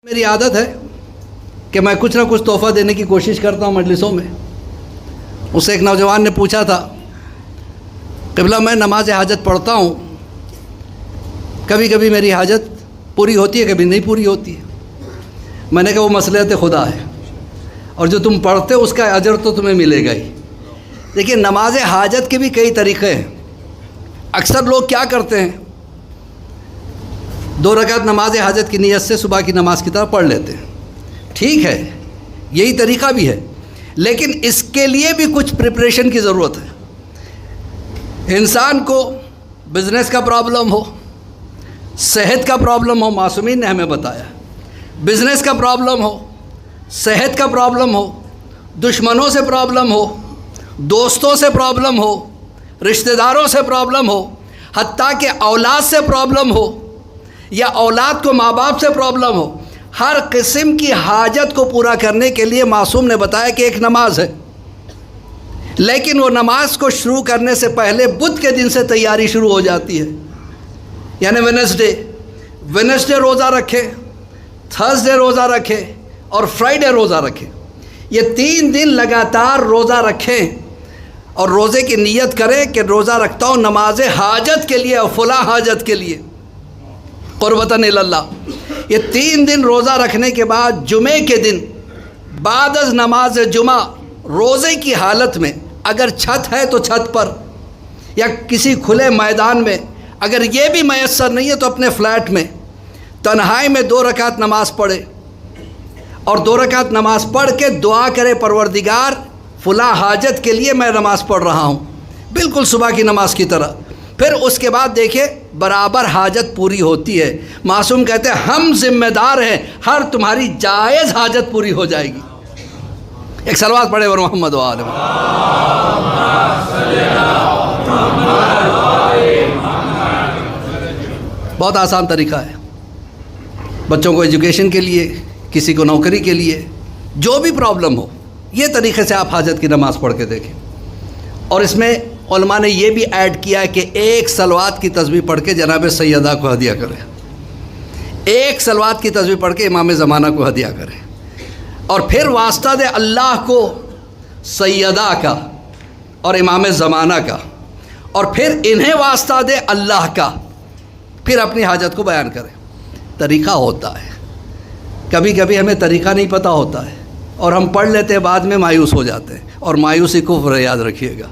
میری عادت ہے کہ میں کچھ نہ کچھ تحفہ دینے کی کوشش کرتا ہوں مجلسوں میں۔ اس سے ایک نوجوان نے پوچھا تھا، قبلہ میں نماز حاجت پڑھتا ہوں، کبھی کبھی میری حاجت پوری ہوتی ہے، کبھی نہیں پوری ہوتی ہے۔ میں نے کہا وہ مصلحت خدا ہے، اور جو تم پڑھتے ہو اس کا اجر تو تمہیں ملے گا ہی۔ دیکھیے نماز حاجت کے بھی کئی طریقے ہیں۔ اکثر لوگ کیا کرتے ہیں، 2 رکعت نماز حاجت کی نیت سے صبح کی نماز کی طرح پڑھ لیتے ہیں، ٹھیک ہے، یہی طریقہ بھی ہے، لیکن اس کے لیے بھی کچھ پریپریشن کی ضرورت ہے۔ انسان کو بزنس کا پرابلم ہو، صحت کا پرابلم ہو، معصومین نے ہمیں بتایا، بزنس کا پرابلم ہو، صحت کا پرابلم ہو، دشمنوں سے پرابلم ہو، دوستوں سے پرابلم ہو، رشتہ داروں سے پرابلم ہو، حتیٰ کہ اولاد سے پرابلم ہو، یا اولاد کو ماں باپ سے پرابلم ہو، ہر قسم کی حاجت کو پورا کرنے کے لیے معصوم نے بتایا کہ ایک نماز ہے۔ لیکن وہ نماز کو شروع کرنے سے پہلے بدھ کے دن سے تیاری شروع ہو جاتی ہے، یعنی وینسڈے روزہ رکھے، تھرسڈے روزہ رکھے اور فرائیڈے روزہ رکھے۔ یہ 3 دن لگاتار روزہ رکھیں اور روزے کی نیت کریں کہ روزہ رکھتا ہوں نماز حاجت کے لیے اور فلاں حاجت کے لیے، قربتاً اللہ۔ یہ 3 دن روزہ رکھنے کے بعد جمعے کے دن بعد از نماز جمعہ روزے کی حالت میں، اگر چھت ہے تو چھت پر یا کسی کھلے میدان میں، اگر یہ بھی میسر نہیں ہے تو اپنے فلیٹ میں تنہائی میں 2 رکعت نماز پڑھے، اور 2 رکعت نماز پڑھ کے دعا کرے، پروردگار فلاں حاجت کے لیے میں نماز پڑھ رہا ہوں، بالکل صبح کی نماز کی طرح۔ پھر اس کے بعد دیکھیں برابر حاجت پوری ہوتی ہے۔ معصوم کہتے ہیں ہم ذمہ دار ہیں، ہر تمہاری جائز حاجت پوری ہو جائے گی۔ ایک صلوات پڑھے اور محمد و آل بہت آسان طریقہ ہے، بچوں کو ایجوکیشن کے لیے، کسی کو نوکری کے لیے، جو بھی پرابلم ہو، یہ طریقے سے آپ حاجت کی نماز پڑھ کے دیکھیں۔ اور اس میں علماء نے یہ بھی ایڈ کیا ہے کہ 1 صلوات کی تسبیح پڑھ کے جناب سیدہ کو ہدیہ کریں، 1 صلوات کی تسبیح پڑھ کے امام زمانہ کو ہدیہ کریں، اور پھر واسطہ دے اللہ کو سیدہ کا اور امام زمانہ کا، اور پھر انہیں واسطہ دے اللہ کا، پھر اپنی حاجت کو بیان کریں۔ طریقہ ہوتا ہے، کبھی کبھی ہمیں طریقہ نہیں پتہ ہوتا ہے اور ہم پڑھ لیتے ہیں، بعد میں مایوس ہو جاتے ہیں، اور مایوسی کفر ہے، یاد رکھیے گا۔